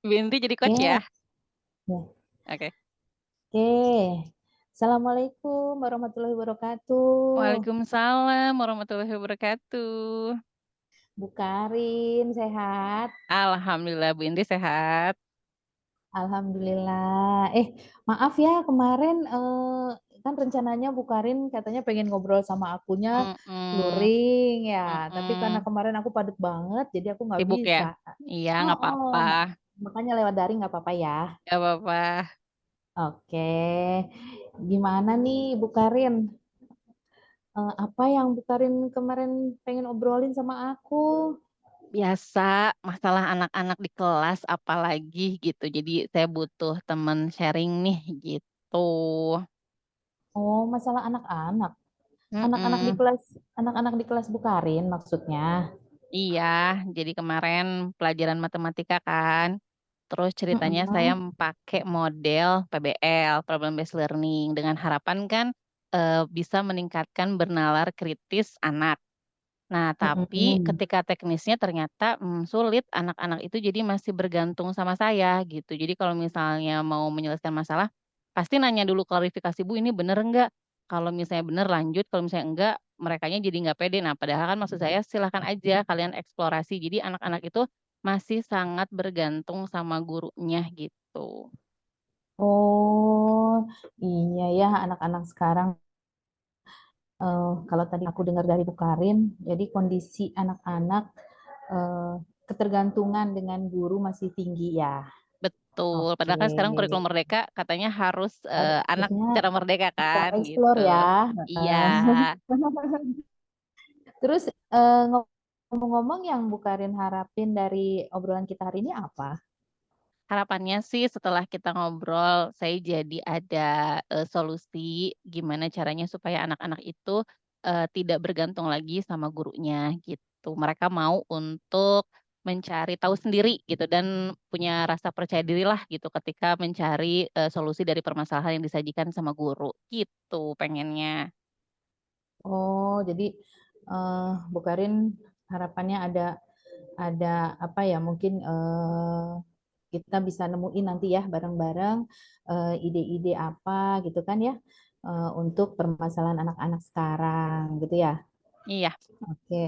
Binti jadi coach ya? Oke, ya. Oke. Oke. Assalamualaikum warahmatullahi wabarakatuh. Waalaikumsalam warahmatullahi wabarakatuh. Bu Karin, sehat? Alhamdulillah Bu Indri sehat. Alhamdulillah. Maaf ya kemarin kan rencananya Bu Karin katanya pengen ngobrol sama akunya Mhm, luring ya. Tapi karena mhm. kemarin aku padat banget, jadi aku nggak Sibuk ya? bisa. Iya, nggak Oh, apa-apa, makanya lewat daring nggak apa-apa ya. nggak apa-apa. Oke. Gimana nih Bu Karin? Apa yang Bu Karin kemarin pengen obrolin sama aku? Biasa, masalah anak-anak di kelas apalagi gitu, jadi saya butuh temen sharing nih, gitu. Oh, masalah anak-anak. Anak-anak di Mhm, kelas, anak-anak di kelas Bu Karin maksudnya. iya, jadi kemarin pelajaran matematika kan, terus ceritanya saya Mm-mm. pakai model PBL, Problem Based Learning, dengan harapan kan, bisa meningkatkan bernalar kritis anak. Nah, tapi Mm-mm. ketika teknisnya ternyata, sulit, anak-anak itu jadi masih bergantung sama saya, gitu. Jadi kalau misalnya mau menyelesaikan masalah, pasti nanya dulu klarifikasi, "Bu, ini bener enggak?" Kalau misalnya bener lanjut, kalau misalnya enggak, merekanya jadi nggak pede. Nah, padahal kan maksud saya silahkan aja kalian eksplorasi. Jadi anak-anak itu masih sangat bergantung sama gurunya, gitu. Oh, iya ya anak-anak sekarang. Kalau tadi aku dengar dari Bu Karin, jadi kondisi anak-anak eh, ketergantungan dengan guru masih tinggi ya. Betul, Oke. padahal kan sekarang kurikulum merdeka katanya harus, anak Harusnya secara merdeka bisa kan, explore gitu. ya. Iya. Terus ngomong-ngomong yang Bu Karin harapin dari obrolan kita hari ini apa? Harapannya sih setelah kita ngobrol, saya jadi ada, solusi gimana caranya supaya anak-anak itu, tidak bergantung lagi sama gurunya gitu. Mereka mau untuk mencari tahu sendiri gitu dan punya rasa percaya dirilah gitu ketika mencari, solusi dari permasalahan yang disajikan sama guru, gitu pengennya. Oh, jadi Bu Karin harapannya ada apa ya? Mungkin kita bisa nemuin nanti ya bareng-bareng ide-ide apa gitu kan ya untuk permasalahan anak-anak sekarang gitu ya. Iya, Oke.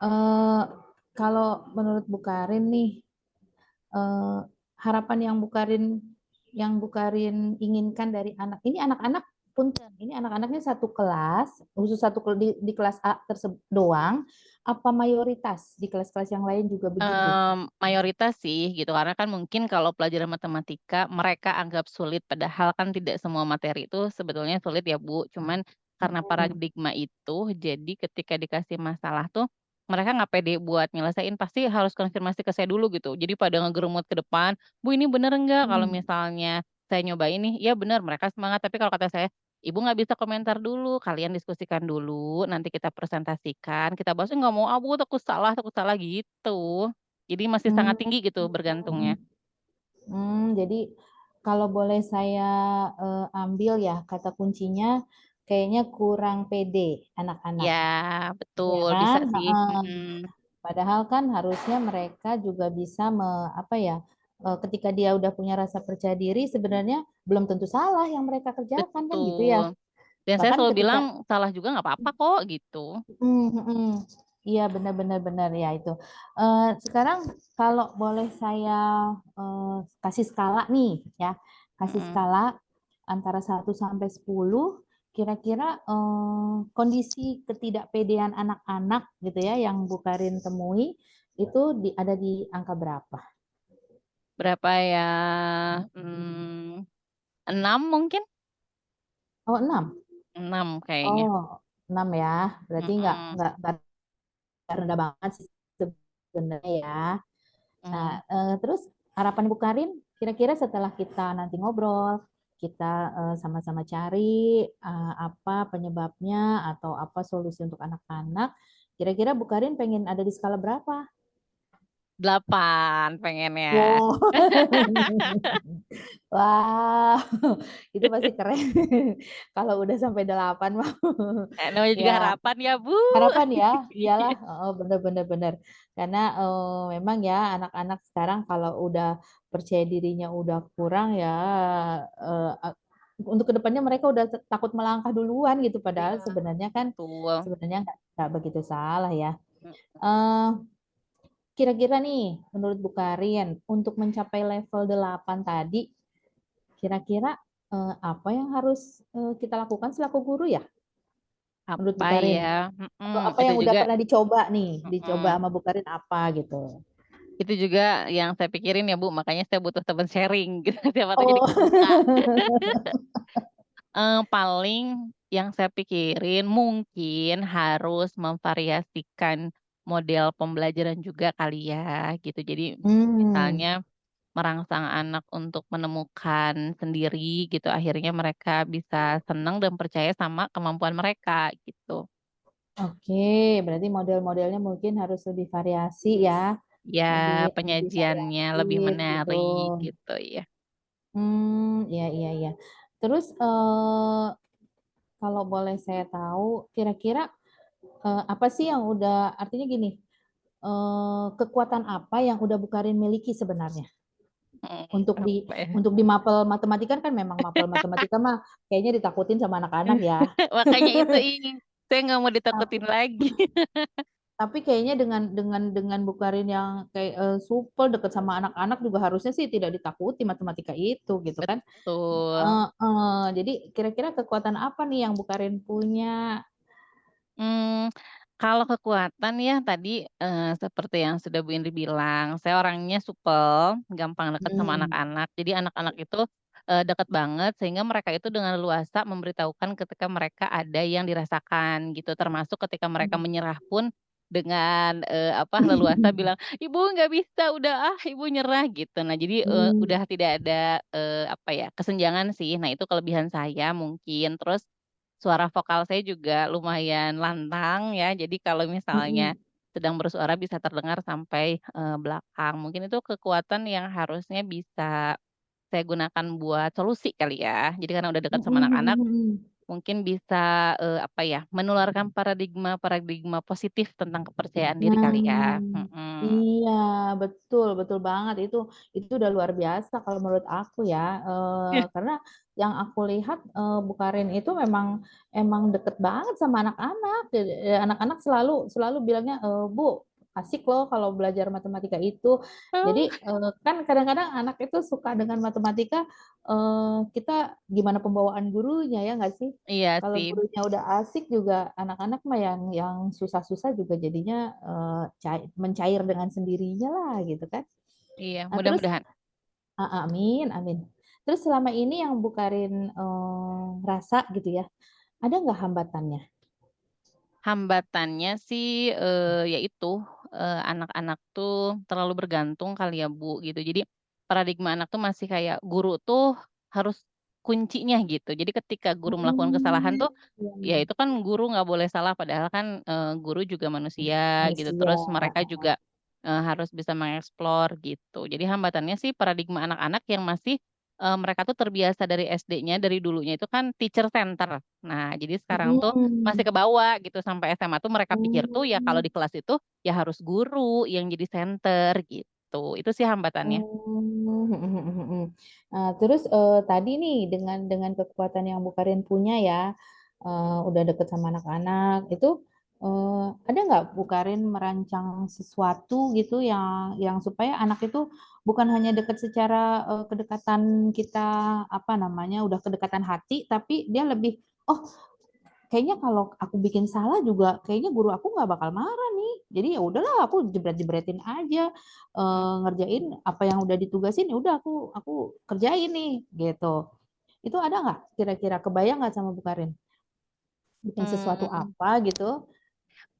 Eh, Kalau menurut Bu Karin nih eh, harapan yang Bu Karin inginkan dari anak ini anak-anak punten ini anak-anaknya satu kelas khusus di kelas A tersebut doang apa mayoritas di kelas-kelas yang lain juga begitu? mayoritas sih gitu, karena kan mungkin kalau pelajaran matematika mereka anggap sulit, padahal kan tidak semua materi itu sebetulnya sulit ya, Bu. Cuman karena Hmm. paradigma itu, jadi ketika dikasih masalah tuh mereka nggak pede buat nyelesain, pasti harus konfirmasi ke saya dulu gitu. Jadi pada ngegerumut ke depan, "Bu, ini bener nggak kalau Hmm. misalnya saya nyobain nih?" "Iya bener," mereka semangat. Tapi kalau kata saya, "Ibu nggak bisa komentar dulu, kalian diskusikan dulu, nanti kita presentasikan, kita bahas." "Nggak mau ah, Bu, takut salah," gitu. Jadi masih Hmm. sangat tinggi gitu bergantungnya. Jadi kalau boleh saya ambil ya kata kuncinya kayaknya kurang pede anak-anak, Iya, ya betul bisa kan? sih, Heeh. mhm. Padahal kan harusnya mereka juga bisa apa ya, ketika dia udah punya rasa percaya diri sebenarnya belum tentu salah yang mereka kerjakan kan gitu ya. Betul. Dan saya Bahkan selalu ketika bilang, "Salah juga nggak apa-apa kok," gitu. iya benar-benar benar ya itu. Sekarang kalau boleh saya kasih skala nih ya, kasih Mhm. skala antara 1 sampai 10, kira-kira kondisi ketidakpedean anak-anak gitu ya yang Bu Karin temui itu ada di angka berapa? Berapa ya, mmm, 6 mungkin? Oh 6. 6 kayaknya. Oh 6 ya. Berarti Mhm, nggak rendah banget sih sebenarnya ya. Nah, mhm. terus harapan Bu Karin kira-kira setelah kita nanti ngobrol, kita sama-sama cari apa penyebabnya atau apa solusi untuk anak-anak, kira-kira Bu Karin pengen ada di skala berapa? 8 pengennya. Wow. Wah, itu pasti keren. Kalau udah sampai 8 mah. Namanya juga Ya, harapan ya, Bu. harapan ya, iyalah, heeh, bener bener bener. Karena, memang ya anak-anak sekarang kalau udah percaya dirinya udah kurang ya, eee, a untuk kedepannya mereka udah takut melangkah duluan gitu, padahal Iya, sebenarnya kan betul. sebenarnya nggak begitu salah ya. Mhm. Eee, Kira-kira nih menurut Bu Karin, untuk mencapai level 8 tadi, kira-kira, apa yang harus, kita lakukan selaku guru ya, menurut Bu Apa Karin? ya, Atau apa itu yang udah juga pernah dicoba nih, dicoba mhm, sama Bu Karin apa gitu? itu juga yang saya pikirin ya, Bu, makanya saya butuh teman sharing gitu, siapa tahu jadi kebuka. Oh. Paling yang saya pikirin mungkin harus memvariasikan model pembelajaran juga kali ya, gitu. Jadi Mmm, misalnya merangsang anak untuk menemukan sendiri gitu, akhirnya mereka bisa senang dan percaya sama kemampuan mereka, gitu. oke, berarti model-modelnya mungkin harus lebih variasi ya, Ya, lebih lebih penyajiannya lebih variatif gitu. menarik gitu ya. Iya iya iya. Terus, kalau boleh saya tahu kira-kira, apa sih yang udah artinya gini, kekuatan apa yang udah Bu Karin miliki sebenarnya? Untuk di Apa ya. untuk di mapel matematika kan memang mapel matematika mah kayaknya ditakutin sama anak-anak ya. Makanya itu saya nggak mau Tapi ditakutin lagi. tapi kayaknya dengan Bu Karin yang kayak, supel, deket sama anak-anak juga harusnya sih tidak ditakuti matematika itu gitu kan. Betul. Heeh, jadi kira-kira kekuatan apa nih yang Bu Karin punya? Mmm, kalau kekuatan ya tadi, seperti yang sudah Bu Indri bilang, saya orangnya supel, gampang dekat sama Mmm, anak-anak. Jadi anak-anak itu, dekat banget sehingga mereka itu dengan leluasa memberitahukan ketika mereka ada yang dirasakan gitu, termasuk ketika mereka mhm. menyerah pun dengan, leluasa bilang, "Ibu nggak bisa, udah ah, ibu nyerah," gitu. Nah jadi, Mmm, udah tidak ada, kesenjangan sih. Nah itu kelebihan saya mungkin. Terus suara vokal saya juga lumayan lantang ya, jadi kalau misalnya mhm, sedang bersuara bisa terdengar sampai, belakang. Mungkin itu kekuatan yang harusnya bisa saya gunakan buat solusi kali ya. Jadi karena udah dekat mhm sama mhm anak-anak, mhm. mungkin bisa, menularkan paradigma-paradigma positif tentang kepercayaan diri Nah, kali ya. Mhm. iya, betul betul banget itu udah luar biasa kalau menurut aku ya, karena yang aku lihat, Bu Karin itu emang deket banget sama anak-anak, anak-anak selalu selalu bilangnya, "Bu, asik loh kalau belajar matematika itu." Jadi, Oh, kan kadang-kadang anak itu suka dengan matematika, kita gimana pembawaan gurunya ya nggak sih? iya Kalau sih, gurunya udah asik juga anak-anak mah yang susah-susah juga jadinya, mencair dengan sendirinya lah gitu kan. iya Nah terus mudah-mudahan. amin amin. Terus selama ini yang Bu Karin, rasa gitu ya, ada nggak hambatannya? Hambatannya sih, ya itu, anak-anak tuh terlalu bergantung kali ya, Bu, gitu. Jadi paradigma anak tuh masih kayak guru tuh harus kuncinya gitu. Jadi ketika guru melakukan kesalahan Mmm, tuh, iya ya iya. itu kan guru nggak boleh salah, padahal kan, guru juga manusia gitu. Manusia, Terus mereka juga, harus bisa mengeksplor gitu. Jadi hambatannya sih paradigma anak-anak yang masih, mereka tuh terbiasa dari SD-nya, dari dulunya itu kan teacher center. Nah, jadi sekarang tuh masih mhm. kebawa gitu sampai SMA tuh mereka pikir tuh ya kalau Oh. di kelas itu, ya harus guru yang jadi senter gitu, itu sih hambatannya. Oh, mhm mhm mhm. Nah, terus, tadi nih dengan kekuatan yang Bu Karin punya ya, udah deket sama anak-anak, itu, ada nggak Bu Karin merancang sesuatu gitu yang supaya anak itu bukan hanya deket secara, kedekatan kita, apa namanya, udah kedekatan hati, tapi dia lebih, "Oh, kayaknya kalau aku bikin salah juga kayaknya guru aku nggak bakal marah nih. Jadi ya udahlah aku jebret-jebretin aja, Mhm, ngerjain apa yang udah ditugasin, ya udah aku kerjain nih, gitu. Itu ada nggak kira-kira, kebayang nggak sama Bu Karin? Bikin sesuatu mmm, apa gitu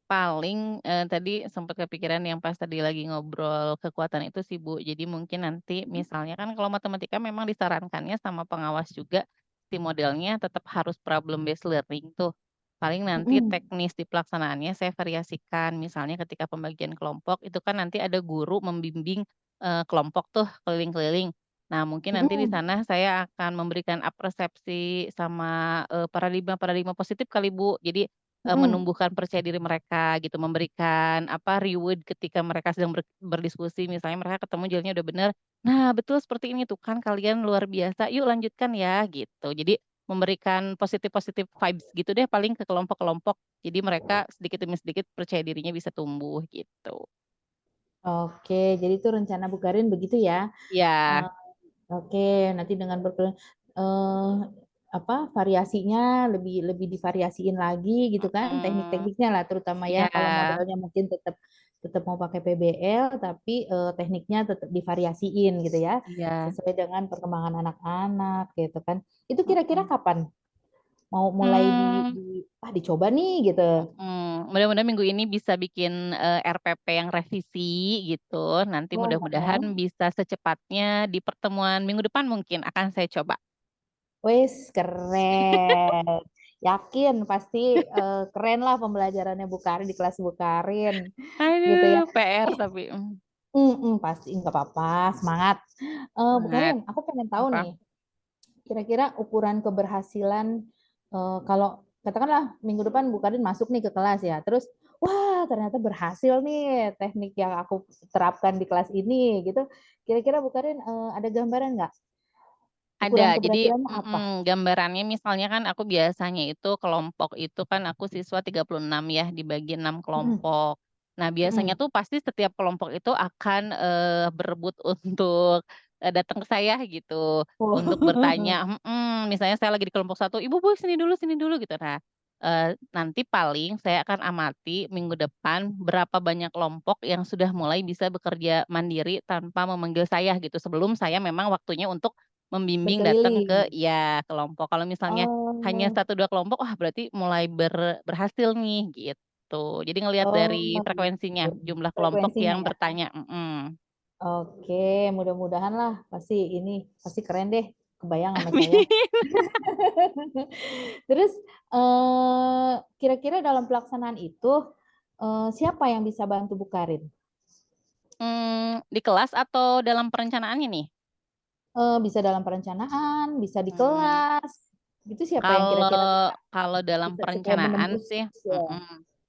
paling, tadi sempat kepikiran yang pas tadi lagi ngobrol kekuatan itu sih, Bu. Jadi mungkin nanti mhm, misalnya kan kalau matematika memang disarankannya sama pengawas juga, si modelnya tetap harus problem based learning tuh. Paling nanti Mhm, teknis di pelaksanaannya saya variasikan, misalnya ketika pembagian kelompok itu kan nanti ada guru membimbing, kelompok tuh keliling-keliling. Nah mungkin nanti di mhm, sana saya akan memberikan persepsi sama, paradigma-paradigma positif kali Bu. Jadi, mhm. menumbuhkan percaya diri mereka gitu, memberikan apa, reward ketika mereka sedang berdiskusi, misalnya mereka ketemu jalannya udah bener, "Nah betul seperti ini tuh kan kalian luar biasa, yuk lanjutkan ya," gitu. Jadi memberikan positif-positif vibes gitu deh paling ke kelompok-kelompok. Jadi mereka sedikit demi sedikit percaya dirinya bisa tumbuh gitu. Oke, jadi itu rencana Bukarin begitu ya? Iya, Eee, oke, nanti dengan eee, apa, variasinya lebih lebih divariasiin lagi gitu kan, mhm, teknik-tekniknya lah terutama ya, iya kalau modalnya mungkin tetep tetep mau pakai PBL, tapi, tekniknya tetep divariasiin gitu ya, iya, sesuai dengan perkembangan anak-anak gitu kan. Itu kira-kira mhm. kapan mau mulai Mmm, "Ah, dicoba nih," gitu? mudah-mudahan minggu ini bisa bikin, RPP yang revisi gitu, nanti Oh, mudah-mudahan heeh. bisa secepatnya di pertemuan minggu depan mungkin akan saya coba. Wis, keren. Yakin pasti, keren lah pembelajarannya Bukarin di kelas Bukarin, gitu ya. Aduh PR Eh tapi, pasti, nggak apa-apa, semangat. semangat. Bukarin, aku pengen tahu Apa? nih, kira-kira ukuran keberhasilan, kalau katakanlah minggu depan Bukarin masuk nih ke kelas ya, terus, "Wah, ternyata berhasil nih teknik yang aku terapkan di kelas ini," gitu. Kira-kira Bukarin, ada gambaran nggak? Ukuran Ada. Jadi keberhasilannya apa? gambarannya misalnya kan aku biasanya itu kelompok itu kan aku siswa 36 ya, dibagi 6 Mhm, kelompok. Nah, biasanya mhm. tuh pasti setiap kelompok itu akan, berebut untuk, datang ke saya gitu, untuk bertanya misalnya saya lagi di kelompok satu, "Ibu, Bu, sini dulu," gitu. Nah, nanti paling saya akan amati minggu depan berapa banyak kelompok yang sudah mulai bisa bekerja mandiri tanpa memanggil saya gitu, sebelum saya memang waktunya untuk membimbing datang ke Berkeliling. ya kelompok. Kalau misalnya hanya Oh satu 2 kelompok, wah berarti mulai berhasil nih, gitu. Jadi ngelihat dari oh gitu, frekuensinya, jumlah kelompok frekuensinya yang ya? bertanya, Oke, mudah-mudahan lah, pasti keren deh, kebayang sama saya. Amin. Terus, kira-kira dalam pelaksanaan itu, siapa yang bisa bantu Bukarin? Di kelas atau dalam perencanaannya nih? Bisa dalam perencanaan, bisa di Mmm, kelas, itu siapa yang kira-kira kalau bisa kalau dalam bisa supaya perencanaan menembus sih ya?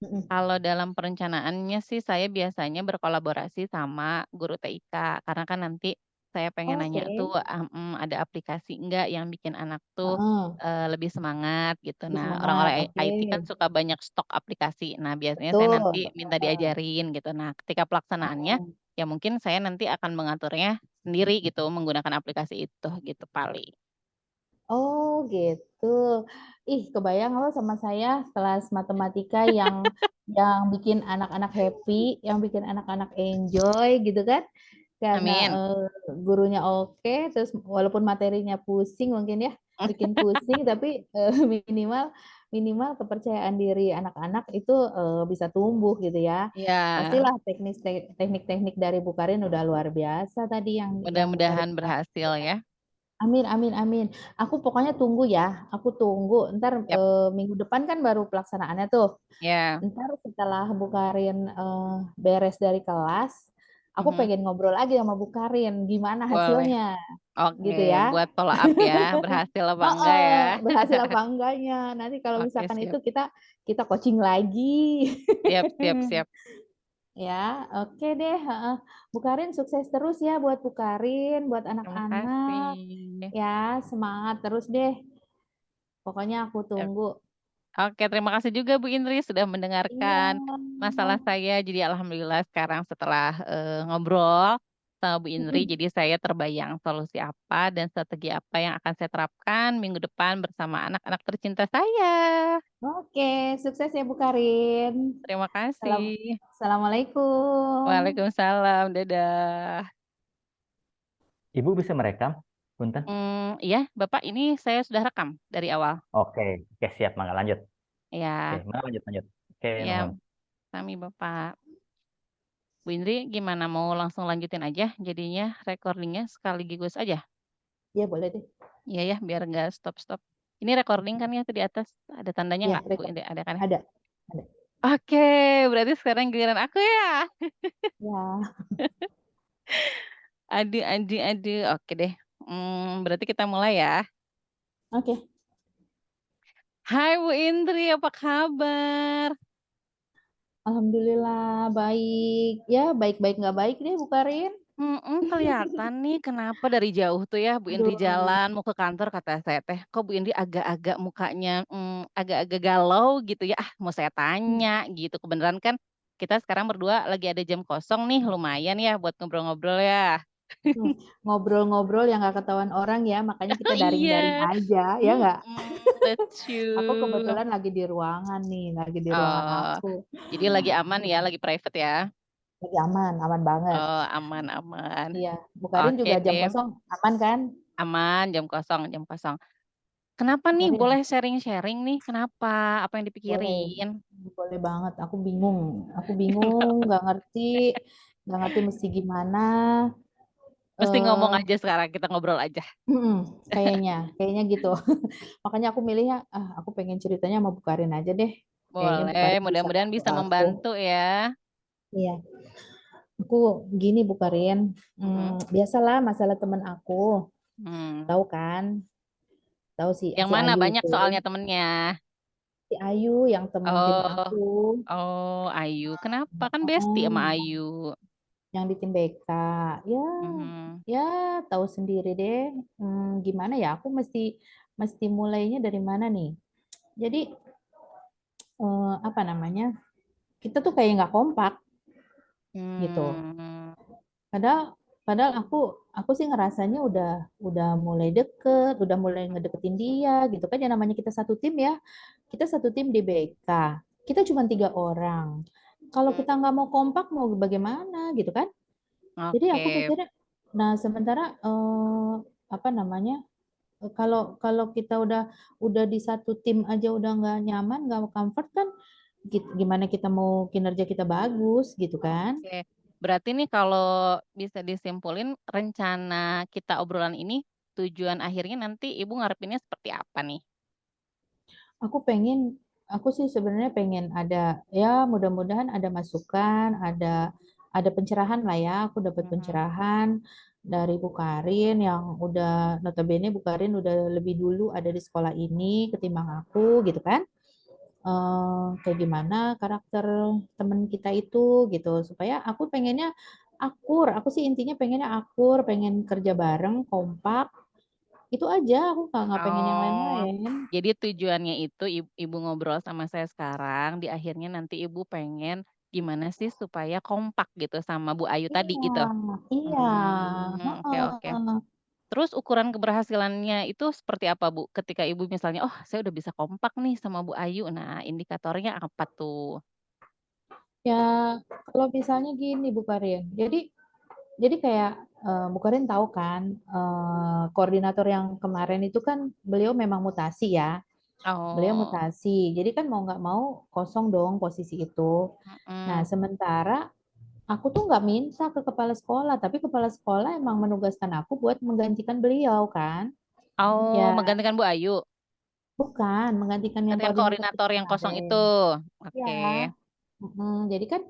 Mhm. kalau dalam perencanaannya sih saya biasanya berkolaborasi sama guru TIK, karena kan nanti saya pengen Oke, nanya tuh, ada aplikasi enggak yang bikin anak tuh, heeh, lebih semangat gitu. lebih Nah, semangat, orang-orang oke, IT kan suka banyak stok aplikasi. Nah, biasanya saya betul, nanti minta diajarin gitu. Nah, ketika pelaksanaannya, heeh. ya mungkin saya nanti akan mengaturnya sendiri gitu, menggunakan aplikasi itu gitu paling. Oh gitu. Ih, kebayang loh sama saya kelas matematika yang bikin anak-anak happy, yang bikin anak-anak enjoy gitu kan. Karena, Amin. gurunya oke, terus walaupun materinya pusing mungkin ya, bikin pusing tapi, minimal minimal kepercayaan diri anak-anak itu, bisa tumbuh gitu ya. Iya, Pastilah teknik-teknik dari Bukarin udah luar biasa tadi yang Bukarin mudah-mudahan berhasil sampaikan. ya. Amin amin amin. Aku pokoknya tunggu ya, aku tunggu entar, Siap, minggu depan kan baru pelaksanaannya tuh. ya. Entar setelah Bu Karin, beres dari kelas, aku Mhm. pengen ngobrol lagi sama Bu Karin, gimana Boleh. hasilnya, Oke, gitu ya. buat follow up ya, berhasil apa enggak Heeh, ya. berhasil apa enggaknya. Nanti kalau Oke, misalkan itu siap. kita kita coaching lagi. Siap siap siap. Ya, oke deh, heeh. Bu Karin sukses terus ya buat Bu Karin, buat Terima anak-anak. kasih. Ya, semangat terus deh. Pokoknya aku Siap. tunggu. Oke, terima kasih juga Bu Indri sudah Iya. mendengarkan masalah saya. Jadi alhamdulillah sekarang setelah, ngobrol sama Bu Indri, Mhm. jadi saya terbayang solusi apa dan strategi apa yang akan saya terapkan minggu depan bersama anak-anak tercinta saya. Oke, sukses ya Bu Karin. Terima Salam kasih. assalamualaikum. Waalaikumsalam, dadah. Ibu bisa merekam, punten? Iya, Bapak ini saya sudah rekam dari awal. Oke oke siap, mangga lanjut. Oke, Iya mangga lanjut lanjut. Oke, iya, nuhun. sami Bapak. Bu Indri gimana mau langsung lanjutin aja jadinya recording-nya sekaligus aja? Iya boleh deh. Iya ya, biar nggak stop-stop. Ini recording kan ya tuh di atas? Ada tandanya Ya, nggak, Bu Indri? Ada kan ya? ada. Oke, berarti sekarang giliran aku ya? Ya, Aduh aduh aduh, oke deh. Berarti kita mulai ya. oke. Hai Bu Indri, apa kabar? Alhamdulillah baik. Ya, baik-baik nggak baik deh, Bu Karin. Kelihatan nih kenapa dari jauh tuh ya Bu Indri Aduh. jalan mau ke kantor kata saya teh, kok Bu Indri agak-agak mukanya, agak-agak galau gitu ya, mau saya tanya gitu, kebenaran kan kita sekarang berdua lagi ada jam kosong nih, lumayan ya buat ngobrol-ngobrol ya. Ngobrol-ngobrol yang nggak ketahuan orang ya, makanya kita Oh daring-daring iya, aja, ya nggak? Aku betul. kebetulan lagi di ruangan nih, lagi di ruangan Oh, aku. jadi lagi aman ya, lagi private ya? Lagi aman, aman banget. Oh, aman aman. Iya, Bu Karin Oke juga jam deh, kosong aman kan? aman, jam kosong jam kosong. Kenapa Bu nih? Karin? Boleh sharing-sharing nih, kenapa? Apa yang Boleh, dipikirin? boleh banget. Aku bingung, nggak ngerti mesti gimana. Mesti ngomong Eh, aja sekarang, kita ngobrol aja. kayaknya gitu. Makanya aku milihnya, aku pengen ceritanya sama Bu Karin aja deh. Kayaknya Bu Boleh, Karin bisa mudah-mudahan bantu bisa aku. membantu ya. Iya, aku gini Bu Karin, Mhm, biasalah masalah temen aku, mmm. tahu kan? Tahu Yang si mana? Ayu Banyak itu, soalnya temennya. si Ayu yang temen tim Oh aku, oh, Ayu. Kenapa? Kan bestie sama oh, Ayu. yang di tim BK. Ya, Mhm. ya tahu sendiri deh. Gimana ya? Aku mesti mesti mulainya dari mana nih? Jadi apa namanya? Kita tuh kayak nggak kompak gitu. Mmm, Padahal padahal aku sih ngerasanya udah mulai deket, udah mulai ngedeketin dia gitu kan ya namanya kita satu tim ya. Kita satu tim di BK. Kita cuma 3 orang. Kalau kita nggak mau kompak mau bagaimana gitu kan? Jadi aku oke. pikirnya, nah sementara apa namanya? Kalau kalau kita udah di satu tim aja udah nggak nyaman, nggak comfort kan gimana kita mau kinerja kita bagus gitu kan? Oke, berarti nih kalau bisa disimpulin rencana kita obrolan ini, tujuan akhirnya nanti Ibu ngarepinnya seperti apa nih? Aku sih sebenarnya pengen ada, ya mudah-mudahan ada masukan, ada pencerahan lah ya. Aku dapat Mhm. pencerahan dari Bu Karin yang udah notabene Bu Karin udah lebih dulu ada di sekolah ini ketimbang aku gitu kan. Kayak gimana karakter teman kita itu gitu supaya aku pengennya akur. Aku sih intinya pengennya akur, pengen kerja bareng, kompak. Itu aja, aku nggak pengen yang Oh, lain-lain. jadi tujuannya itu Ibu ngobrol sama saya sekarang, di akhirnya nanti Ibu pengen gimana sih supaya kompak gitu sama Bu Ayu tadi Iya, gitu? iya, Oke oke. heeh. Terus ukuran keberhasilannya itu seperti apa, Bu? Ketika Ibu misalnya, "Oh, saya udah bisa kompak nih sama Bu Ayu." Nah, indikatornya apa tuh? Ya, kalau misalnya gini Bu Karin, jadi kayak Bu Karin tahu kan, koordinator yang kemarin itu kan beliau memang mutasi ya, beliau Oh, mutasi. Jadi kan mau nggak mau kosong dong posisi itu. Nah, mhm. sementara aku tuh nggak minta ke kepala sekolah, tapi kepala sekolah emang menugaskan aku buat menggantikan beliau kan. Oh, Ya, menggantikan Bu Ayu? bukan menggantikan yang Menggantikan koordinator tim koordinator yang kosong kemarin. itu? Ya, Oke. jadi kan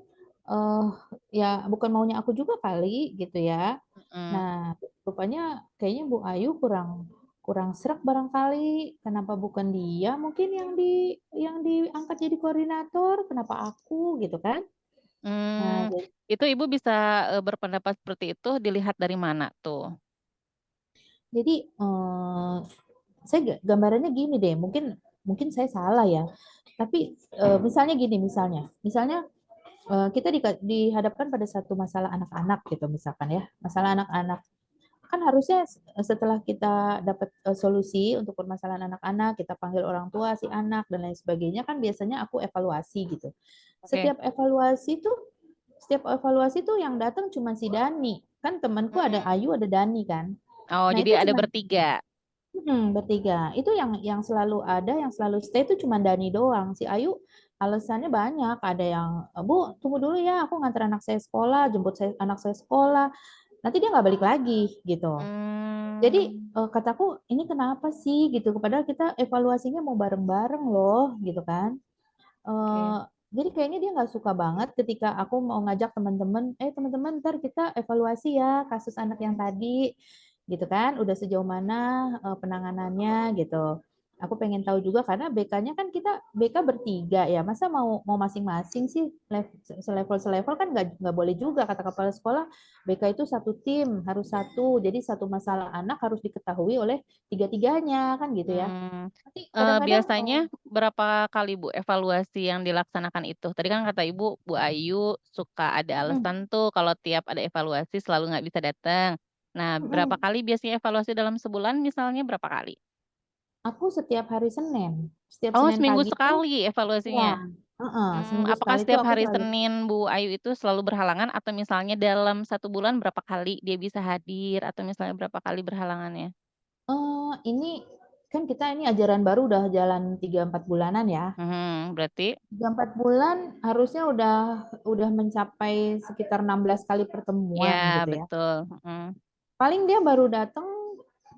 eh ya bukan maunya aku juga kali gitu ya. Mhm. Nah, rupanya kayaknya Bu Ayu kurang kurang serak barangkali. Kenapa bukan dia mungkin yang diangkat jadi koordinator? Kenapa aku gitu kan? Nah, Mmm, itu Ibu bisa, berpendapat seperti itu dilihat dari mana tuh? jadi saya gambarannya gini deh, mungkin mungkin saya salah ya. Tapi misalnya gini, misalnya kita dihadapkan pada satu masalah anak-anak gitu misalkan ya, masalah anak-anak. Kan harusnya setelah kita dapat solusi untuk permasalahan anak-anak, kita panggil orang tua si anak dan lain sebagainya kan biasanya aku evaluasi gitu. Oke. Setiap evaluasi tuh yang datang cuma si Dani. Kan temanku ada Mmm. Ayu, ada Dani kan. Oh, Nah, itu jadi ada cuma bertiga? bertiga. Itu yang selalu ada, yang selalu stay itu cuma Dani doang. Si Ayu alasannya banyak. Ada yang, Bu, tunggu dulu ya, aku nganter anak saya sekolah, jemput anak saya sekolah. nanti dia nggak balik lagi gitu. Jadi kataku ini kenapa sih gitu, padahal kita evaluasinya mau bareng-bareng loh gitu kan. Jadi kayaknya dia nggak suka banget ketika aku mau ngajak teman-teman, teman-teman ntar kita evaluasi ya kasus anak yang tadi, gitu kan, udah sejauh mana penanganannya gitu. Aku pengen tahu juga karena BK-nya kan kita BK bertiga ya, masa mau masing-masing sih selevel kan nggak boleh juga kata kepala sekolah. BK itu satu tim harus satu, jadi satu masalah anak harus diketahui oleh tiga-tiganya kan gitu ya. Nanti kadang-kadang Biasanya berapa kali Bu evaluasi yang dilaksanakan itu? Tadi kan kata Ibu, Bu Ayu suka ada alasan tuh kalau tiap ada evaluasi selalu nggak bisa datang. Nah, berapa kali biasanya evaluasi dalam sebulan misalnya berapa kali? aku setiap hari Senin, setiap Oh, Senin seminggu pagi tuh, sekali ya, evaluasinya? seminggu Apakah sekali tuh setiap aku hari selalu. Senin Bu Ayu itu selalu berhalangan atau misalnya dalam 1 bulan berapa kali dia bisa hadir atau misalnya berapa kali berhalangannya? Ini kan kita ini ajaran baru udah jalan 3-4 bulanan ya. Berarti 3-4 bulan harusnya udah mencapai sekitar 16 kali pertemuan ya gitu ya. betul, Paling dia baru datang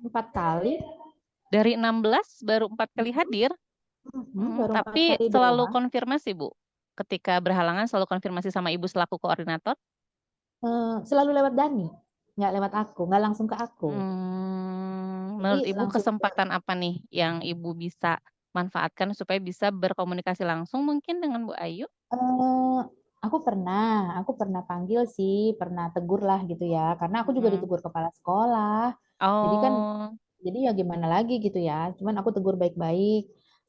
4 kali. Dari 16 baru 4 kali hadir? Baru 4 Tapi kali selalu doang. konfirmasi, Bu? Ketika berhalangan selalu konfirmasi sama Ibu selaku koordinator? Selalu lewat Dani, nggak lewat aku, nggak langsung ke aku. Jadi Menurut Ibu langsung ke kesempatan apa nih yang Ibu bisa manfaatkan supaya bisa berkomunikasi langsung mungkin dengan Bu Ayu? Eh, aku pernah panggil sih, pernah tegur lah gitu ya, karena aku juga Mhm. ditegur kepala sekolah. Jadi kan, Oh, jadi ya gimana lagi gitu ya. Cuman aku tegur baik-baik.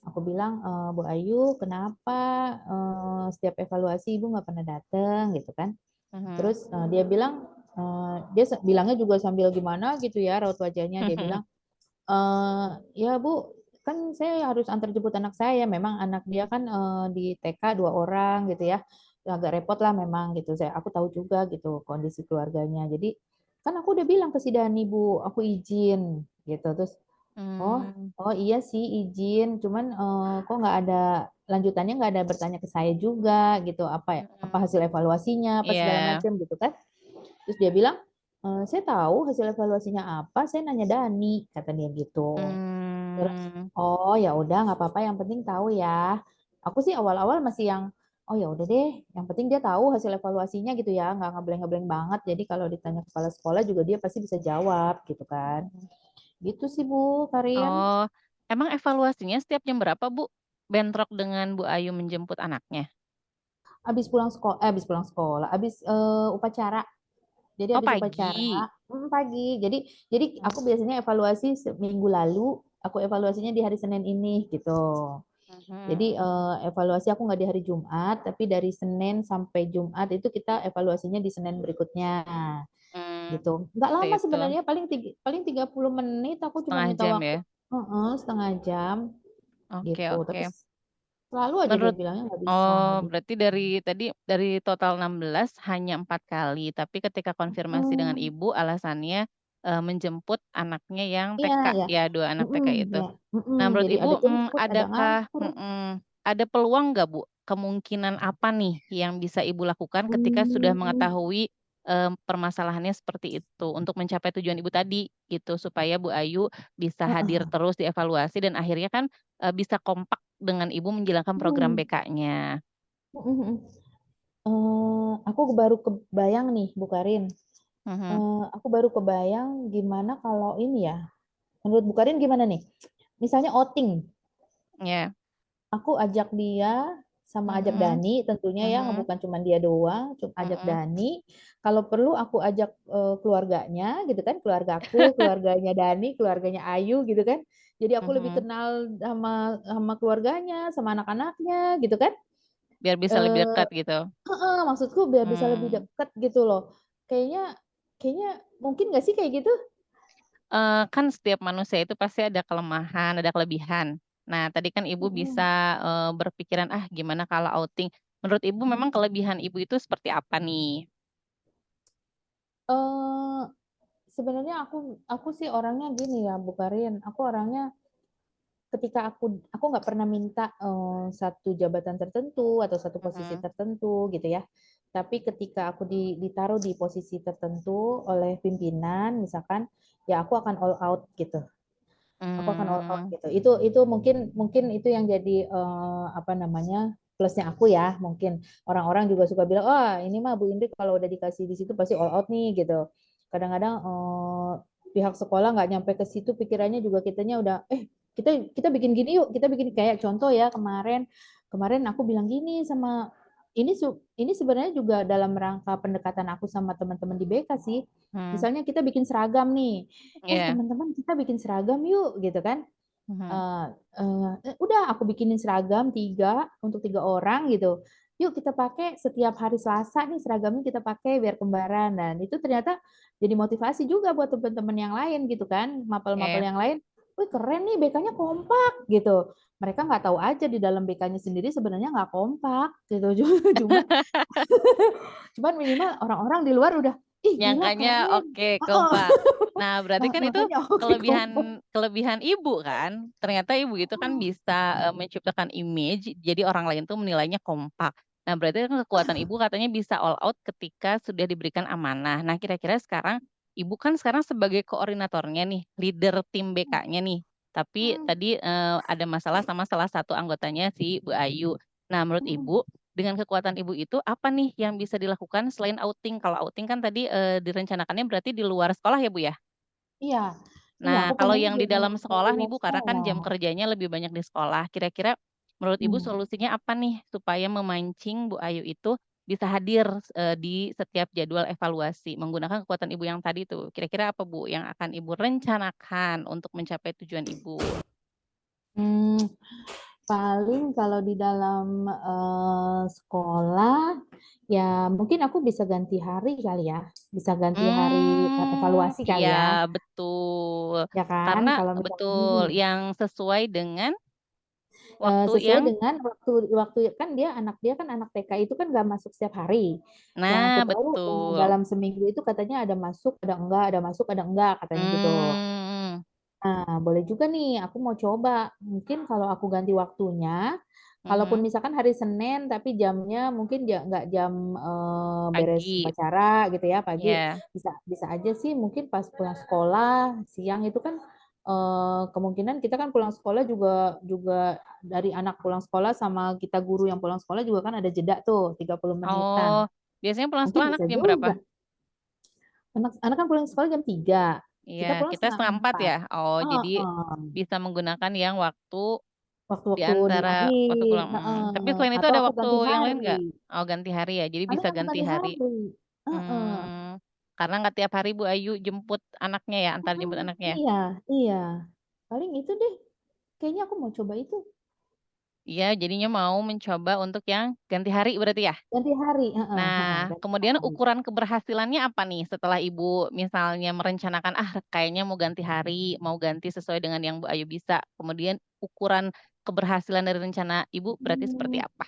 Aku bilang, Bu Ayu, kenapa setiap evaluasi Ibu nggak pernah datang gitu kan? mhm. Terus dia bilang, bilangnya juga sambil gimana gitu ya, raut wajahnya. Dia bilang, ya Bu, kan saya harus antar jemput anak saya. Memang anak dia kan di TK 2 orang gitu ya. Agak repot lah memang gitu. Aku tahu juga gitu kondisi keluarganya. Jadi kan aku udah bilang ke si Dani Bu, aku izin gitu. Terus oh Mmm, oh iya sih izin. Cuman kok nggak ada lanjutannya, nggak ada bertanya ke saya juga gitu. Apa mhm. hasil evaluasinya apa segala Iya. macam gitu kan. Terus dia bilang, saya tahu hasil evaluasinya apa, saya nanya Dani, kata dia gitu. Terus, Mmm, oh ya udah nggak apa-apa, yang penting tahu ya. Aku sih awal-awal masih yang, oh ya udah deh, yang penting dia tahu hasil evaluasinya gitu ya, nggak ngebleng-ngebleng banget. Jadi kalau ditanya kepala sekolah juga dia pasti bisa jawab gitu kan. mhm. Gitu sih Bu, Karin. Oh, emang evaluasinya setiap jam berapa, Bu? Bentrok dengan Bu Ayu menjemput anaknya? Habis upacara. Jadi Oh, habis upacara pagi? pagi. Jadi Mmm, aku biasanya evaluasi seminggu lalu, aku evaluasinya di hari Senin ini gitu. mhm. Jadi evaluasi aku nggak di hari Jumat, tapi dari Senin sampai Jumat itu kita evaluasinya di Senin berikutnya gitu. Nggak Seperti lama itu, sebenarnya, paling 30 menit aku cuma setengah minta jam waktu ya? setengah jam Oke gitu. Tapi oke. selalu aja dia Menurut bilangnya nggak Oh, bisa. berarti dari total 16 hanya 4 kali, tapi ketika konfirmasi dengan Hmm, Ibu alasannya, menjemput anaknya yang iya TK ya. ya, 2 anak TK itu. Ya. Nah, menurut Jadi ada Ibu, jemput, ada ngantur. ada peluang nggak Bu, kemungkinan apa nih yang bisa Ibu lakukan ketika sudah Hmm, mengetahui, permasalahannya seperti itu untuk mencapai tujuan Ibu tadi gitu, supaya Bu Ayu bisa hadir terus dievaluasi dan akhirnya kan, bisa kompak dengan Ibu menjalankan program hmm, BK-nya? hmm. Aku baru kebayang nih, Bu Karin. Mhm, Aku baru kebayang gimana kalau ini ya. Menurut Bu Karin gimana nih? Misalnya outing, iya, aku ajak dia sama ajak mhm, Dani tentunya ya, mhm, bukan cuma dia doang, ajak mhm, Dani. Kalau perlu aku ajak keluarganya gitu kan, keluargaku, keluarganya Dani, keluarganya Ayu gitu kan. Jadi aku lebih mhm, kenal sama sama keluarganya, sama anak-anaknya gitu kan. biar bisa lebih Eh, dekat gitu? Maksudku biar bisa lebih Mmm, deket gitu loh. Kayaknya kayaknya mungkin nggak sih kayak gitu? kan setiap manusia itu pasti ada kelemahan, ada kelebihan. Nah, tadi kan Ibu Mhm. bisa, berpikiran, "Ah, gimana kalau outing?" Menurut Ibu memang kelebihan Ibu itu seperti apa nih? Eee, Sebenarnya aku sih orangnya gini ya, Bu Karin, aku orangnya ketika aku nggak pernah minta satu jabatan tertentu atau satu posisi Mhm, tertentu gitu ya. tapi ketika aku ditaruh di posisi tertentu oleh pimpinan, misalkan, ya aku akan all out gitu. Aku akan all out gitu. Itu mungkin itu yang jadi apa namanya plusnya aku ya. Mungkin orang-orang juga suka bilang, oh ini mah Bu Indri kalau udah dikasih di situ pasti all out nih gitu. Kadang-kadang pihak sekolah nggak nyampe ke situ, pikirannya juga kitanya udah kita bikin gini yuk, kita bikin kayak contoh ya kemarin aku bilang gini sama ini sebenarnya juga dalam rangka pendekatan aku sama teman-teman di BK sih. Misalnya kita bikin seragam nih, teman-teman kita bikin seragam yuk gitu kan. Udah aku bikinin seragam untuk 3 orang gitu. Yuk kita pakai setiap hari Selasa nih seragamnya kita pakai biar kembaran, dan itu ternyata jadi motivasi juga buat teman-teman yang lain gitu kan, mapel-mapel yang lain. Wih keren nih BK-nya kompak gitu. Mereka nggak tahu aja di dalam BK-nya sendiri sebenarnya nggak kompak gitu. Cuman minimal orang-orang di luar udah ih gila Nyangkanya keren. oke, kompak. Nah, berarti kan itu Makanya oke kompak. kelebihan ibu kan. Ternyata ibu itu kan bisa menciptakan image, jadi orang lain tuh menilainya kompak. Nah, berarti kan kekuatan ibu katanya bisa all out ketika sudah diberikan amanah. Nah, kira-kira sekarang ibu kan sekarang sebagai koordinatornya nih, leader tim BK-nya nih. Tapi tadi ada masalah sama salah satu anggotanya si Bu Ayu. Nah, menurut ibu dengan kekuatan ibu itu apa nih yang bisa dilakukan selain outing? Kalau outing kan tadi direncanakannya berarti di luar sekolah ya Bu ya? Iya, iya Nah, aku kalau pengennya yang di jangan dalam di sekolah nih luar Bu, karena kan sekolah. jam kerjanya lebih banyak di sekolah. Kira-kira menurut Ibu solusinya apa nih supaya memancing Bu Ayu itu bisa hadir di setiap jadwal evaluasi menggunakan kekuatan Ibu yang tadi tuh. Kira-kira apa Bu yang akan Ibu rencanakan untuk mencapai tujuan Ibu? Hmm, paling kalau di dalam sekolah ya mungkin aku bisa ganti hari kali ya, bisa ganti hari evaluasi kali Iya ya, betul. ya kan? Karena Kalau misalkan betul yang sesuai dengan waktu sesuai yang dengan waktu kan dia kan anak TK itu kan nggak masuk setiap hari. Yang aku nah tahu betul. dalam seminggu itu katanya ada masuk, ada masuk, ada enggak katanya gitu. Mmm, Nah, boleh juga nih, aku mau coba. Mungkin kalau aku ganti waktunya, kalaupun mhm, misalkan hari Senin, tapi jamnya mungkin nggak jam beres pagi, upacara gitu ya, pagi. iya. Bisa bisa aja sih, mungkin pas pulang sekolah, siang itu kan kemungkinan kita kan pulang sekolah juga juga dari anak pulang sekolah sama kita guru yang pulang sekolah juga kan ada jeda tuh 30 menitan. Oh, biasanya pulang Mungkin sekolah anak bisa jam berapa? juga. Anak anak kan pulang sekolah jam 3. Iya, Kita pulang kita setengah 3:30 4. ya? Oh, jadi Heeh. bisa menggunakan yang waktu di Waktu-waktu di antara waktu akhir, pulang tapi heeh, selain itu atau ada aku waktu ganti yang lain nggak? hari, Oh, ganti hari ya, jadi paling bisa aku ganti ganti hari. hari, heeh, Karena nggak tiap hari Bu Ayu jemput anaknya ya, antar mhm, jemput anaknya ya? iya iya, paling itu deh, kayaknya aku mau coba itu, Iya, jadinya mau mencoba untuk yang ganti hari berarti ya? ganti hari, heeh heeh, Nah, ganti kemudian hari. ukuran keberhasilannya apa nih setelah Ibu misalnya merencanakan, "Ah, kayaknya mau ganti hari, mau ganti sesuai dengan yang Bu Ayu bisa." Kemudian ukuran keberhasilan dari rencana Ibu berarti seperti Mmm, apa?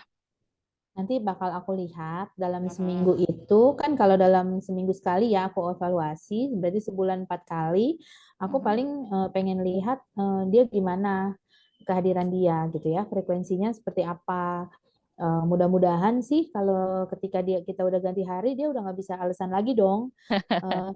nanti bakal aku lihat dalam Mhm, seminggu itu, kan kalau dalam seminggu sekali ya aku evaluasi, berarti sebulan 4 kali, aku mhm. paling pengen lihat dia gimana kehadiran dia gitu ya, frekuensinya seperti apa. Mudah-mudahan sih kalau ketika kita udah ganti hari dia udah nggak bisa alasan lagi dong.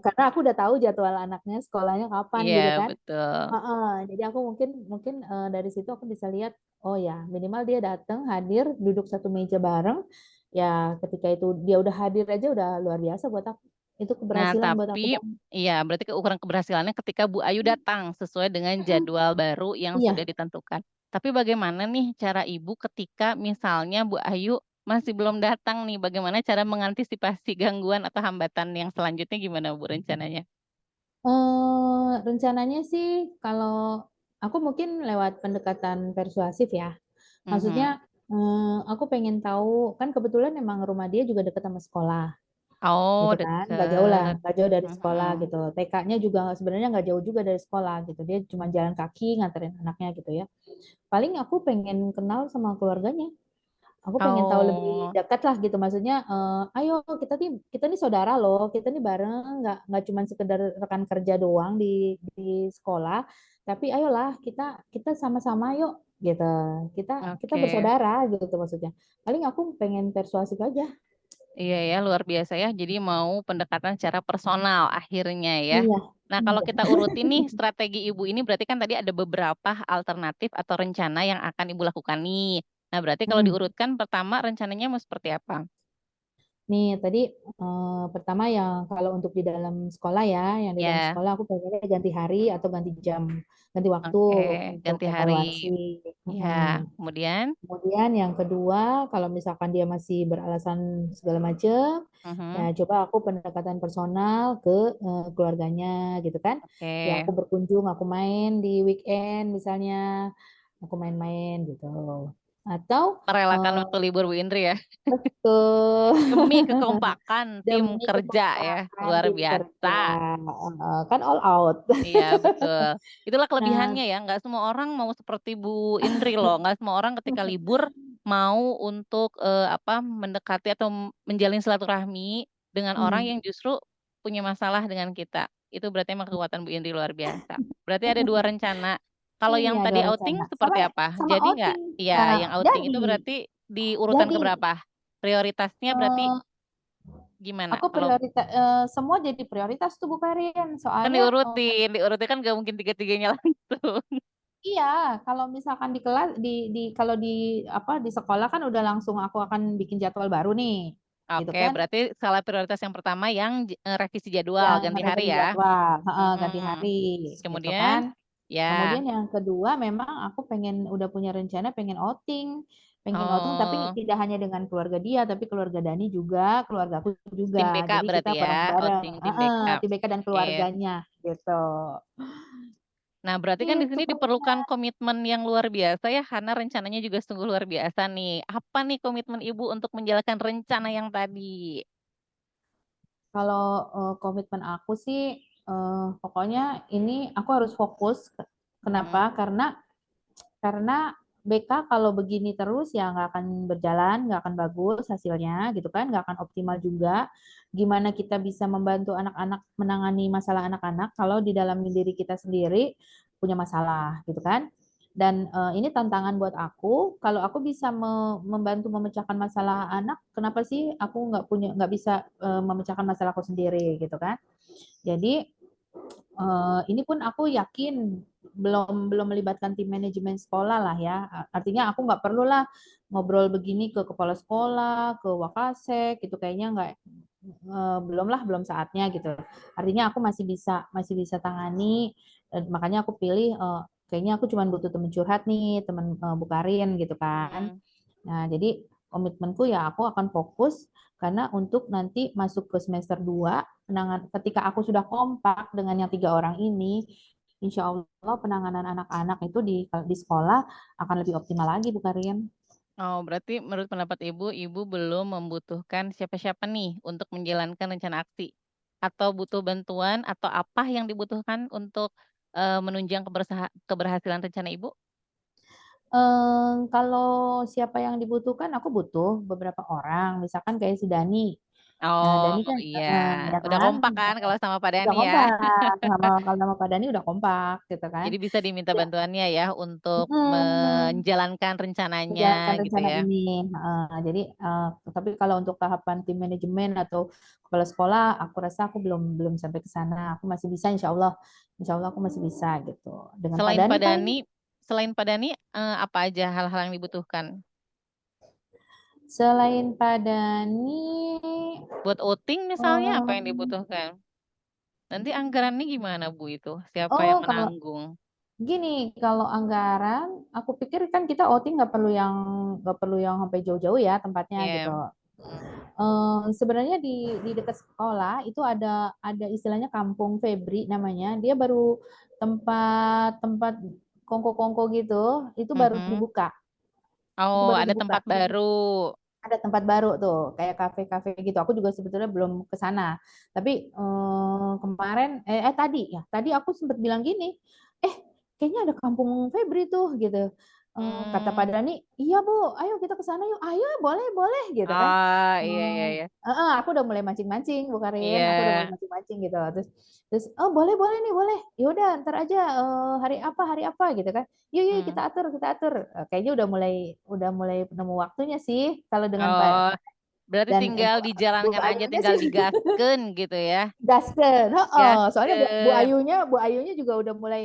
Karena aku udah tahu jadwal anaknya sekolahnya kapan Iya, gitu kan. betul. Heeh, jadi aku mungkin mungkin dari situ aku bisa lihat, oh ya minimal dia datang hadir duduk satu meja bareng. Ya ketika itu dia udah hadir aja udah luar biasa buat aku. Itu Nah, keberhasilan buat aku tapi banget. iya, berarti ukuran keberhasilannya ketika Bu Ayu datang sesuai dengan Mhm, jadwal baru yang sudah iya. ditentukan. Tapi bagaimana nih cara Ibu ketika misalnya Bu Ayu masih belum datang nih, bagaimana cara mengantisipasi gangguan atau hambatan yang selanjutnya gimana Bu rencananya? Rencananya sih kalau aku mungkin lewat pendekatan persuasif ya. Mhm. Maksudnya, aku pengen tahu kan kebetulan emang rumah dia juga deket sama sekolah, Oh, gitu kan, nggak jauh lah, deket. nggak jauh dari sekolah Mhm. gitu. TK-nya juga sebenarnya nggak jauh juga dari sekolah gitu, dia cuma jalan kaki nganterin anaknya gitu ya. Paling aku pengen kenal sama keluarganya. Aku pengen tahu lebih Oh, dekat lah gitu, maksudnya, "Ayo kita nih saudara loh, kita nih bareng, nggak cuman sekedar rekan kerja doang di sekolah, tapi ayolah kita kita sama-sama yuk," gitu. "Kita oke. bersaudara," gitu maksudnya. Paling aku pengen persuasif aja. Iya ya, luar biasa ya. Jadi mau pendekatan secara personal akhirnya ya. Iya, Nah, kalau iya. kita urutin nih strategi Ibu ini berarti kan tadi ada beberapa alternatif atau rencana yang akan Ibu lakukan nih. Nah, berarti kalau Hmm. diurutkan pertama rencananya mau seperti apa? Nih tadi pertama yang kalau untuk di dalam sekolah ya, yang di dalam Ya, sekolah aku pengennya ganti hari atau ganti jam, ganti waktu oke, untuk ganti hari. evaluasi. Ya, Mm-mm. kemudian, Kemudian yang kedua, kalau misalkan dia masih beralasan segala macam, ya mhm, coba aku pendekatan personal ke keluarganya gitu kan. Ya aku oke. berkunjung, aku main di weekend misalnya, aku main-main gitu. Atau Merelakan waktu libur Bu Indri ya. betul. Demi kekompakan tim Demi kerja ya, kekompakan luar tim kerja. biasa. Kan all out. Iya, betul. Itulah Nah, kelebihannya ya, nggak semua orang mau seperti Bu Indri loh, nggak semua orang ketika libur mau untuk, mendekati atau menjalin silaturahmi dengan orang hmm, yang justru punya masalah dengan kita. Itu berarti emang kekuatan Bu Indri luar biasa. Berarti ada 2 rencana. Kalau yang iya tadi dua outing rencana. seperti Sama apa? sama Jadi nggak? outing. Iya, yang Nah, outing itu jadi berarti di urutan jadi keberapa? Prioritasnya berarti eh, gimana? aku Kalau prioritas semua jadi prioritas tuh Bu Karin. kan Soalnya diurutin kan nggak mungkin tiga-tiganya langsung. iya, kalau misalkan di kelas kalau di apa di sekolah kan udah langsung aku akan bikin jadwal baru nih. Gitu Oke, kan? berarti skala prioritas yang pertama yang revisi jadwal, Yang ganti hari revisi ya? jadwal, heeh, ganti Mhm. hari gitu Kemudian kan. ya, Kemudian yang kedua memang aku udah punya rencana pengen outing tapi oh, tidak hanya dengan keluarga dia, tapi keluarga Dani juga, keluarga aku tim juga. BK Jadi kita berarti ya, bareng-bareng, outing tim heeh, backup. tim BK dan Oke. keluarganya gitu. Nah, berarti kan di Itu sini pokoknya. diperlukan komitmen yang luar biasa ya, karena rencananya juga sungguh luar biasa nih. Apa nih komitmen Ibu untuk menjalankan rencana yang tadi? Kalau komitmen aku sih pokoknya ini aku harus fokus. Mhm. Kenapa? Karena BK kalau begini terus ya nggak akan berjalan, nggak akan bagus hasilnya gitu kan, nggak akan optimal juga. Gimana kita bisa membantu anak-anak menangani masalah anak-anak kalau di dalam diri kita sendiri punya masalah gitu kan. Dan ini tantangan buat aku. Kalau aku bisa membantu memecahkan masalah anak, kenapa sih aku nggak bisa memecahkan masalahku sendiri gitu kan? Jadi ini pun aku yakin belum melibatkan tim manajemen sekolah lah ya. Artinya aku nggak perlu lah ngobrol begini ke kepala sekolah, ke wakasek gitu kayaknya nggak belum saatnya gitu. Artinya aku masih bisa tangani. Makanya aku pilih kayaknya aku cuma butuh teman curhat nih, teman Bukarin gitu kan. Mhm. Nah, jadi komitmenku ya aku akan fokus karena untuk nanti masuk ke semester 2 ketika aku sudah kompak dengan yang 3 orang ini, insya Allah penanganan anak-anak itu di sekolah akan lebih optimal lagi, Bu Karin. Oh, berarti menurut pendapat Ibu, Ibu belum membutuhkan siapa-siapa nih untuk menjalankan rencana aksi? Atau butuh bantuan atau apa yang dibutuhkan untuk, menunjang keberhasilan rencana Ibu? Kalau siapa yang dibutuhkan, aku butuh beberapa orang, misalkan kayak si Dani. Nah, Oh, Dani kan, iya. ya Udah kan, kompak kan kalau sama Pak udah Dhani ya? kompak, kalau sama Pak Dani udah kompak, gitu kan. Jadi bisa diminta Ya, bantuannya ya untuk mm, menjalankan rencananya menjalankan gitu rencana ya? ini. Jadi, tapi kalau untuk tahapan tim manajemen atau kepala sekolah, aku rasa aku belum belum sampai ke sana. Aku masih bisa, insya Allah aku masih bisa gitu. Dengan Pak Selain Dani Pak paling Dhani selain Pak Dhani, apa aja hal-hal yang dibutuhkan? selain Pak Dani, Buat outing misalnya apa yang em, dibutuhkan? Nanti anggarannya gimana Bu itu? Siapa yang kalau menanggung? gini, kalau anggaran, aku pikir kan kita outing nggak perlu yang sampai jauh-jauh ya tempatnya gitu. Iya, mhm. Sebenarnya di dekat sekolah itu ada istilahnya Kampung Febri namanya. Dia baru tempat-tempat kongko-kongko gitu, itu baru Mhm. dibuka. Itu Oh, baru ada dibuka. tempat baru. Ada tempat baru tuh, kayak kafe-kafe gitu. Aku juga sebetulnya belum ke sana. Tapi kemarin tadi aku sempat bilang gini, eh kayaknya ada Kampung Febri tuh gitu. Kata Pak Mmm. Dani, iya Bu, ayo kita ke sana yuk. Ayo boleh boleh gitu kan. Oh, iya iya iya. Aku udah mulai mancing-mancing, Bu Karin. Aku udah mulai Iya, mancing-mancing gitu. Terus terus oh boleh boleh nih boleh. Ya udah ntar aja hari apa gitu kan. Yuk yuk mhm. kita atur. Kayaknya udah mulai nemu waktunya sih kalau dengan Oh, Pak. Berarti Dan tinggal Bu dijalankan aja, Ayunya tinggal sih digaskeun gitu ya. gaskeun, heeh. Soalnya Bu Gaskeun. Ayunya juga udah mulai,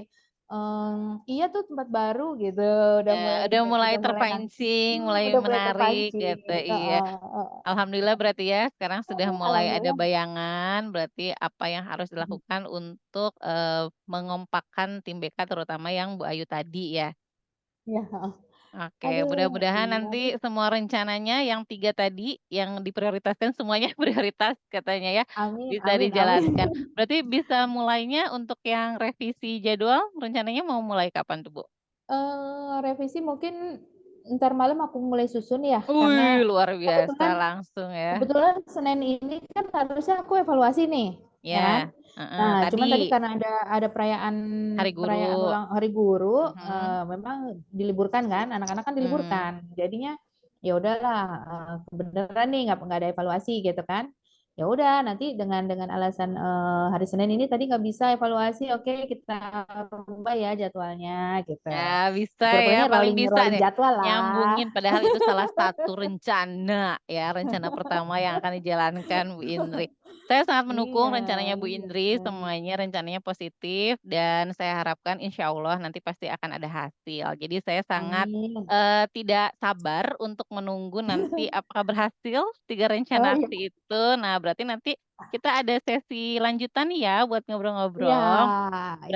"Iya tuh tempat baru," gitu, Udah mulai udah mulai terpancing, mulai udah mulai menarik terpancing, gitu, iya. heeh heeh. Alhamdulillah berarti ya, sekarang sudah mulai ada Alhamdulillah. bayangan, berarti apa yang harus Mhm. dilakukan untuk, mengompakkan tim BK terutama yang Bu Ayu tadi ya. Iya, heeh. Oke, Aduh, mudah-mudahan iya nanti deh. semua rencananya yang 3 tadi, yang diprioritaskan semuanya prioritas katanya ya, Amin bisa amin amin. dijalankan. Berarti bisa mulainya untuk yang revisi jadwal, rencananya mau mulai kapan tuh, Bu? Revisi mungkin entar malam aku mulai susun ya, Wih, karena luar biasa kebetulan langsung ya. kebetulan Senin ini kan harusnya aku evaluasi nih, ya kan. Ya, heeh, Nah, cuman tadi tadi karena ada perayaan Hari perayaan Guru. ulang Hari Guru, Mhm, memang diliburkan kan, anak-anak kan mmm. diliburkan. Jadinya ya udahlah, kebeneran nih nggak ada evaluasi gitu kan. Ya udah nanti dengan alasan, hari Senin ini tadi nggak bisa evaluasi, oke kita rubah ya jadwalnya gitu. Nah, bisa ya, Syukur-syukurnya paling rolling bisa rolling deh jadwal lah. nyambungin, padahal itu salah satu rencana ya, rencana pertama yang akan dijalankan Bu Indri. Saya sangat Iya mendukung rencananya Bu iya Indri, bener. semuanya rencananya positif dan saya harapkan insya Allah nanti pasti akan ada hasil. Jadi saya sangat, Amin. tidak sabar untuk menunggu nanti apakah berhasil 3 Oh rencana iya. aksi itu. Nah, berarti nanti kita ada sesi lanjutan nih ya buat Iya ngobrol-ngobrol.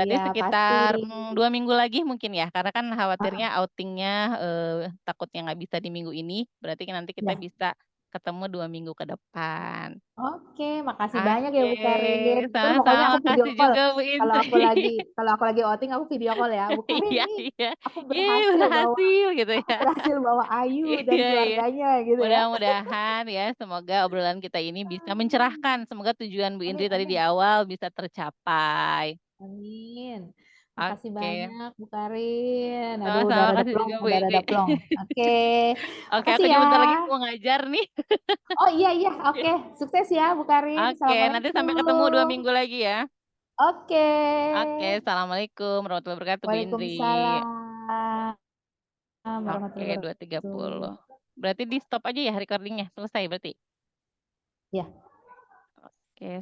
iya Berarti pasti. sekitar, 2 minggu lagi mungkin ya? Karena kan khawatirnya outing-nya, takutnya nggak bisa di minggu ini, berarti kan nanti kita Ya. bisa ketemu 2 minggu ke depan. Oke, makasih banyak ya Oke, Bu Karin. Entar pokoknya sama-sama, aku video makasih call. juga Bu Kalau aku Indri. lagi kalau aku lagi outing aku video call ya. Bu Karin Iya nih, iya. Yeay berhasil gitu aku ya. berhasil bawa Ayu dan Iya iya. keluarganya gitu ya. Mudah-mudahan ya, semoga obrolan kita ini bisa mencerahkan, semoga tujuan Bu Amin Indri tadi di amin. awal bisa tercapai. Amin. Makasih Oke, banyak Bu Karin. Aduh sama-sama, makasih juga Bu udah rada Indri. plong. Oke. Oke, Makasih aku ya. juga bentar lagi mau ngajar nih. Oh iya iya, oke. Sukses ya Bu Karin. Oke, nanti sampai ketemu 2 Assalamualaikum. minggu lagi ya. Oke. Oke, assalamualaikum warahmatullahi wabarakatuh, Bu Indri. Waalaikumsalam Oke, warahmatullahi 2.30. wabarakatuh. Berarti di stop aja ya recording-nya, selesai berarti? Ya. Oke,